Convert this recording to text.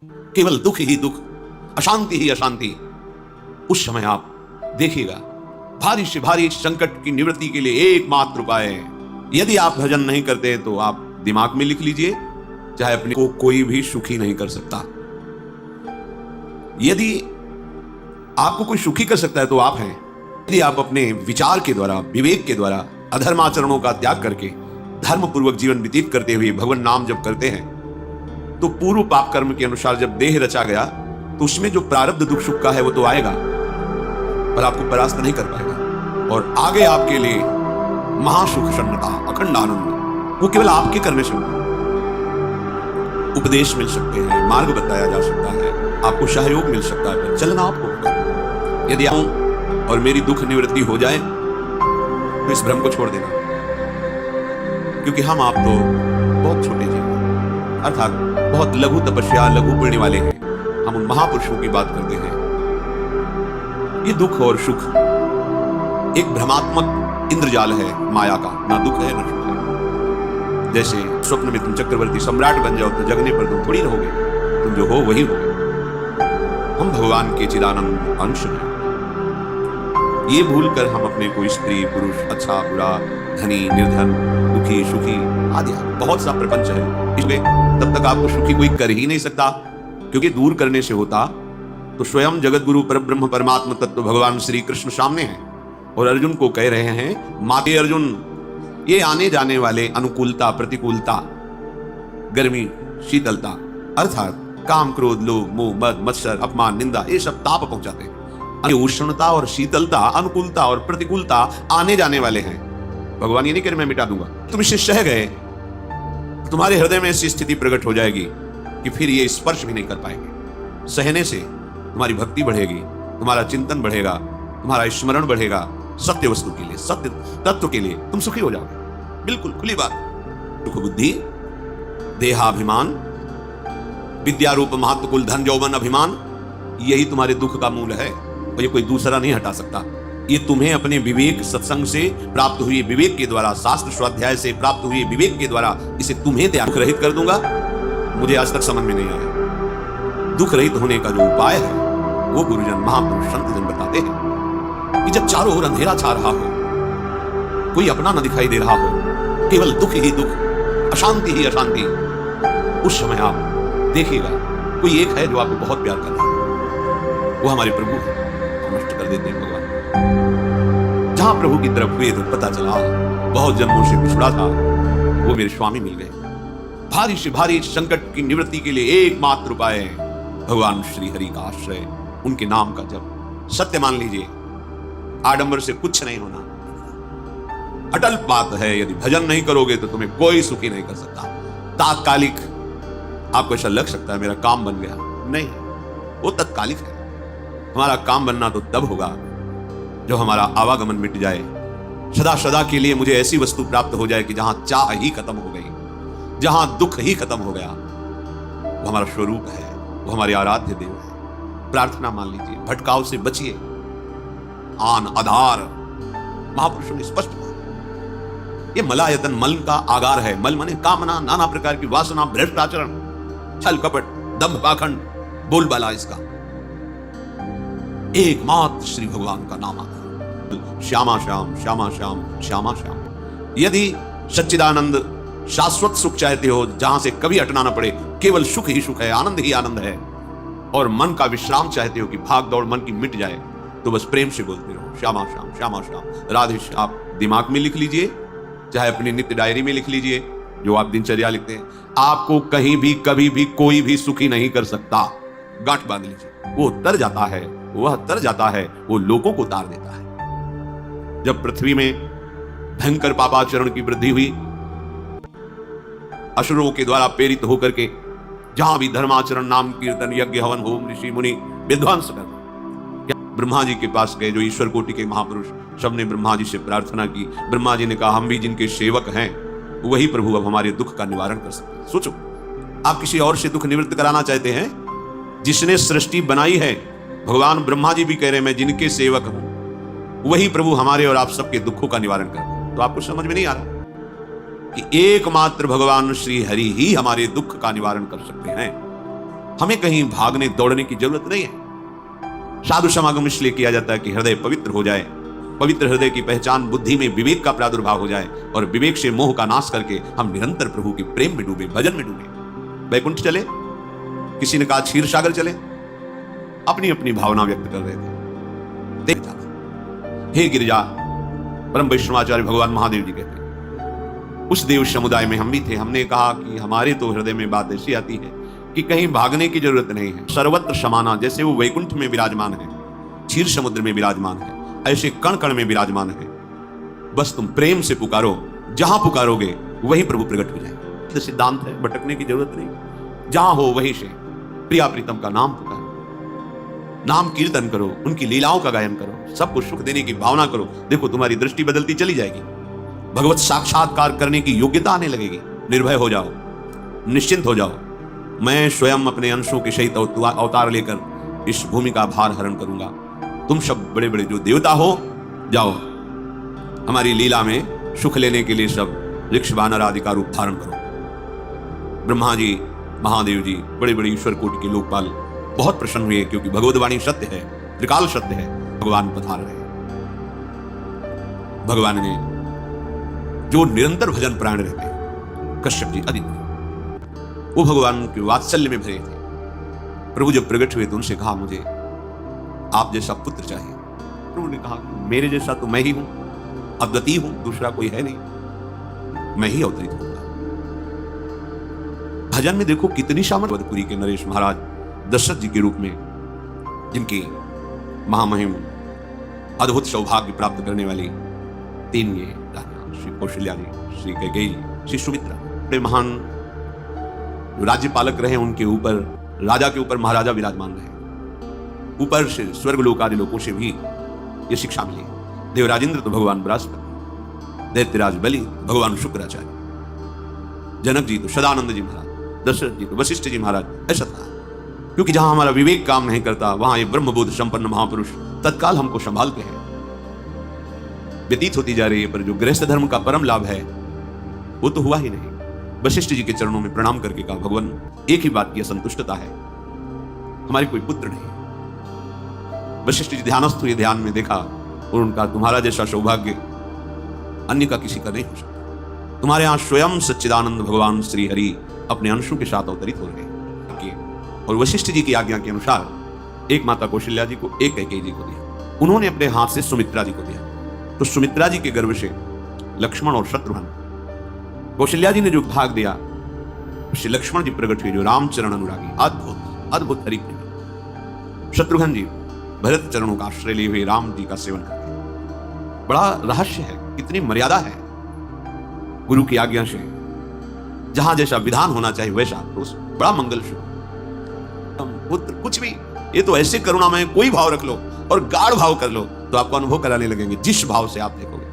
केवल दुख ही दुख, अशांति ही अशांति। उस समय आप देखिएगा भारी से भारी संकट की निवृत्ति के लिए एकमात्र उपाय है। यदि आप भजन नहीं करते तो आप दिमाग में लिख लीजिए, चाहे अपने को कोई भी सुखी नहीं कर सकता। यदि आपको कोई सुखी कर सकता है तो आप हैं। यदि आप अपने विचार के द्वारा, विवेक के द्वारा अधर्माचरणों का त्याग करके धर्म पूर्वक जीवन व्यतीत करते हुए भगवान नाम जब करते हैं तो पूर्व पाप कर्म के अनुसार जब देह रचा गया तो उसमें जो प्रारब्ध दुख सुख का है वो तो आएगा, पर आपको परास्त नहीं कर पाएगा। और आगे आपके लिए महासुख, शरणता, अखंड आनंद वो केवल आपके करने से होगा। उपदेश मिल सकते हैं, मार्ग बताया जा सकता है, आपको सहयोग मिल सकता है, चलना आपको होगा। यदि आऊं और मेरी दुख निवृत्ति हो जाए तो इस भ्रम को छोड़ देना, क्योंकि हम आप तो बहुत छोटे जीव हैं, अर्थात बहुत लघु तपस्या, लघु पुण्य वाले हैं। हम उन महापुरुषों की बात करते हैं। ये दुख और सुख एक भ्रमात्मक इंद्रजाल है माया का, ना दुख है ना सुख है। जैसे स्वप्न में तुम चक्रवर्ती सम्राट बन जाओ तो जगने पर तुम थोड़ी रहोगे, तुम जो हो वही होगे। हम भगवान के चिदानंद अंश हैं। ये भूलकर हम अपने को स्त्री पुरुष, अच्छा बुरा, धनी निर्धन, दुखी सुखी आदि बहुत सा प्रपंच है। इसलिए तब तक आपको सुखी कोई कर ही नहीं सकता, क्योंकि दूर करने से होता तो स्वयं जगत गुरु परब्रह्म परमात्मा तत्व भगवान श्री कृष्ण सामने हैं और अर्जुन को कह रहे हैं, माते अर्जुन, ये आने जाने वाले अनुकूलता, प्रतिकूलता, गर्मी, शीतलता, अर्थात काम, क्रोध, लोभ, मोह, मद, मत्सर, अपमान, निंदा, ये सब ताप पहुंचाते हैं। उष्णता और शीतलता, अनुकूलता और प्रतिकूलता आने जाने वाले हैं। भगवान ये नहीं कह रहे मैं मिटा दूंगा। तुम इसे सह गए, तुम्हारे हृदय में ऐसी स्थिति प्रकट हो जाएगी कि फिर ये स्पर्श भी नहीं कर पाएंगे। सहने से तुम्हारी भक्ति बढ़ेगी, तुम्हारा चिंतन बढ़ेगा, तुम्हारा स्मरण बढ़ेगा। सत्य वस्तु के लिए, सत्य तत्व के लिए तुम सुखी हो जाओगे। बिल्कुल खुली बात। सुख बुद्धि, देहाभिमान, विद्या रूप महत्वकुल धन यौवन अभिमान, यही तुम्हारे दुख का मूल है और ये कोई दूसरा नहीं हटा सकता। ये तुम्हें अपने विवेक सत्संग से प्राप्त हुए विवेक के द्वारा, शास्त्र स्वाध्याय से प्राप्त हुए विवेक के द्वारा इसे तुम्हें त्याग रहित कर दूंगा। मुझे आज तक समझ में नहीं आया। दुख रहित होने का जो उपाय है वो गुरुजन, महापुरुष, संत जन बताते हैं कि जब चारों ओर अंधेरा छा रहा हो, कोई अपना न दिखाई दे रहा हो, केवल दुख ही दुख, अशांति ही अशांति, उस समय आप देखिएगा कोई एक है जो आपको बहुत प्यार कर रहा है। वो हमारे प्रभु है, नष्ट कर देते हैं भगवान। जहां प्रभु की तरफ हुए तो पता चला बहुत जन्मों से पिछड़ा था, वो मेरे स्वामी मिल गए। भारी से भारी संकट की निवृत्ति के लिए एकमात्र उपाय है भगवान श्री हरि का आश्रय, उनके नाम का जप। सत्य मान लीजिए, आडंबर से कुछ नहीं होना। अटल बात है, यदि भजन नहीं करोगे तो तुम्हें कोई सुखी नहीं कर सकता। तात्कालिक आपको ऐसा लग सकता है मेरा काम बन गया, नहीं, वो तत्कालिक है। हमारा काम बनना तो तब होगा जब हमारा आवागमन मिट जाए, सदा सदा के लिए मुझे ऐसी वस्तु प्राप्त हो जाए कि जहां चाह ही खत्म हो गई, जहां दुख ही खत्म हो गया। वो हमारा स्वरूप है, वो हमारे आराध्य देव है। प्रार्थना मान लीजिए, भटकाव से बचिए। आन आधार महापुरुषों ने स्पष्ट कहा। ये मलायतन मल का आगार है। मल माने कामना, नाना प्रकार की वासना, भ्रष्ट आचरण, छल कपट, दंभ पाखंड, बोलबाला। इसका एकमात्र श्री भगवान का नाम आता है, श्यामा श्याम, श्यामा श्याम, श्यामा श्याम। यदि सच्चिदानंद शाश्वत सुख चाहते हो, जहां से कभी हटना ना पड़े, केवल सुख ही सुख है, आनंद ही आनंद है, और मन का विश्राम चाहते हो कि भाग दौड़ मन की मिट जाए, तो बस प्रेम से बोलते रहो, श्यामा श्याम, श्यामा श्याम, राधे श्याम। आप दिमाग में लिख लीजिए, चाहे अपनी नित्य डायरी में लिख लीजिए, जो आप दिनचर्या लिखते हैं। आपको कहीं भी कभी भी कोई भी सुखी नहीं कर सकता। गांठ बांध लीजिए। वो तर जाता है, वह तर जाता है, वो लोगों को तार देता है। जब पृथ्वी में भयंकर पापाचरण की वृद्धि हुई, असुरों के द्वारा प्रेरित होकर के जहां भी धर्माचरण, नाम कीर्तन, यज्ञ, हवन, होम, ऋषि मुनि विध्वंस कर ब्रह्मा जी के पास गए, जो ईश्वर कोटि के महापुरुष, सबने ब्रह्मा जी से प्रार्थना की। ब्रह्मा जी ने कहा, हम भी जिनके सेवक हैं वही प्रभु अब हमारे दुख का निवारण कर सकते हैं। सोचो, आप किसी और से दुख निवृत्त कराना चाहते हैं? जिसने सृष्टि बनाई है, भगवान ब्रह्मा जी भी कह रहे हैं मैं जिनके सेवक हूं, वही प्रभु हमारे और आप सबके दुखों का निवारण कर। तो आपको समझ में नहीं आ रहा कि एकमात्र भगवान श्री हरि ही हमारे दुख का निवारण कर सकते हैं। हमें कहीं भागने दौड़ने की जरूरत नहीं है। साधु समागम इसलिए किया जाता है कि हृदय पवित्र हो जाए। पवित्र हृदय की पहचान बुद्धि में विवेक का प्रादुर्भाव हो जाए और विवेक से मोह का नाश करके हम निरंतर प्रभु के प्रेम में डूबे, भजन में डूबे। वैकुंठ चले, किसी ने कहा क्षीर सागर चले, अपनी अपनी भावना व्यक्त कर रहे थे। हे गिरिजा, परम वैष्णवाचार्य भगवान महादेव जी कहते हैं, उस देव समुदाय में हम भी थे। हमने कहा कि हमारे तो हृदय में बात ऐसी आती है कि कहीं भागने की जरूरत नहीं है। सर्वत्र समाना, जैसे वो वैकुंठ में विराजमान है, क्षीर समुद्र में विराजमान है, ऐसे कण कण में विराजमान है। बस तुम प्रेम से पुकारो, जहां पुकारोगे वहीं प्रभु प्रकट हो जाए। तो सिद्धांत है, भटकने की जरूरत नहीं। जहां हो वहीं से प्रिया प्रीतम का नाम पुकारो, नाम कीर्तन करो, उनकी लीलाओं का गायन करो, सबको सुख देने की भावना करो। देखो तुम्हारी दृष्टि बदलती चली जाएगी, भगवत साक्षात्कार करने की योग्यता आने लगेगी। निर्भय हो जाओ, निश्चिंत हो जाओ। मैं स्वयं अपने अंशों के सहित अवतार लेकर इस भूमि का भार हरण करूंगा। तुम सब बड़े बड़े जो देवता हो, जाओ हमारी लीला में सुख लेने के लिए सब ऋक्ष वानर आदि का रूप धारण करो। ब्रह्मा जी, महादेव जी, बड़े बड़े ईश्वर कोटि के लोकपाल बहुत प्रसन्न हुए, क्योंकि भगवतवाणी सत्य है, त्रिकाल सत्य है। भगवान पधार रहे। भगवान ने जो निरंतर भजन प्राण रहते हैं, कश्यप जी, आदित्य, वो भगवान के वात्सल्य में भरे थे। प्रभु जब प्रकट हुए तो उनसे कहा, मुझे आप जैसा पुत्र चाहिए। प्रभु ने कहा, मेरे जैसा तो मैं ही हूं, अद्वितीय हूं, दूसरा कोई है नहीं, मैं ही अवतरित होऊंगा। भजन में देखो कितनी सामर्थ्यपुरी के नरेश महाराज दशरथ जी के रूप में, जिनकी महामहिम अद्भुत सौभाग्य प्राप्त करने वाली तीन ये रानियां, श्री कौशल्या जी, श्री कैकेयी जी, श्री सुमित्रा, बड़े महान जो राज्यपालक रहे, उनके ऊपर, राजा के ऊपर महाराजा विराजमान रहे। ऊपर से स्वर्गलोक आदि लोकों से भी ये शिक्षा मिली। देवराजेंद्र तो भगवान बृहस्पति, दैत्यराज बलि भगवान शुक्राचार्य, जनक जी तो सदानंद जी महाराज, दशरथ जी तो वशिष्ठ जी महाराज। ऐसा था क्योंकि जहां हमारा विवेक काम नहीं करता, वहां ये ब्रह्मबोध संपन्न महापुरुष तत्काल हमको संभालते हैं। व्यतीत होती जा रही है, पर जो गृहस्थ धर्म का परम लाभ है वो तो हुआ ही नहीं। वशिष्ठ जी के चरणों में प्रणाम करके कहा, भगवान एक ही बात की असंतुष्टता है, हमारे कोई पुत्र नहीं। वशिष्ठ जी ध्यानस्थ हुए, ध्यान में देखा और उनका, तुम्हारा जैसा सौभाग्य अन्य का किसी का नहीं हो सकता। तुम्हारे यहां स्वयं सच्चिदानंद भगवान श्री हरि अपने अंशों के साथ अवतरित हो रहे हैं। और वशिष्ठ जी की आज्ञा के अनुसार एक माता कौशल्या जी को, एक कैकेयी जी को दिया। उन्होंने अपने हाथ से सुमित्रा जी को दिया। तो सुमित्रा जी के गर्भ से लक्ष्मण और शत्रुघ्न, कौशल्या जी ने जो भाग दिया उससे लक्ष्मण जी प्रकट हुए, जो रामचरण अनुरागी, अद्भुत अद्भुत हरि प्रेमी। शत्रुघ्न जी भरत चरणों का आश्रय लिए हुए राम जी का सेवन करते। बड़ा रहस्य है, कितनी मर्यादा है गुरु की आज्ञा से। जहां जैसा विधान होना चाहिए वैसा, तो बड़ा मंगल शुभ पुत्र कुछ भी, ये तो ऐसे करुणा में कोई भाव रख लो और गाढ़ भाव कर लो तो आपको अनुभव कराने लगेंगे, जिस भाव से आप देखोगे।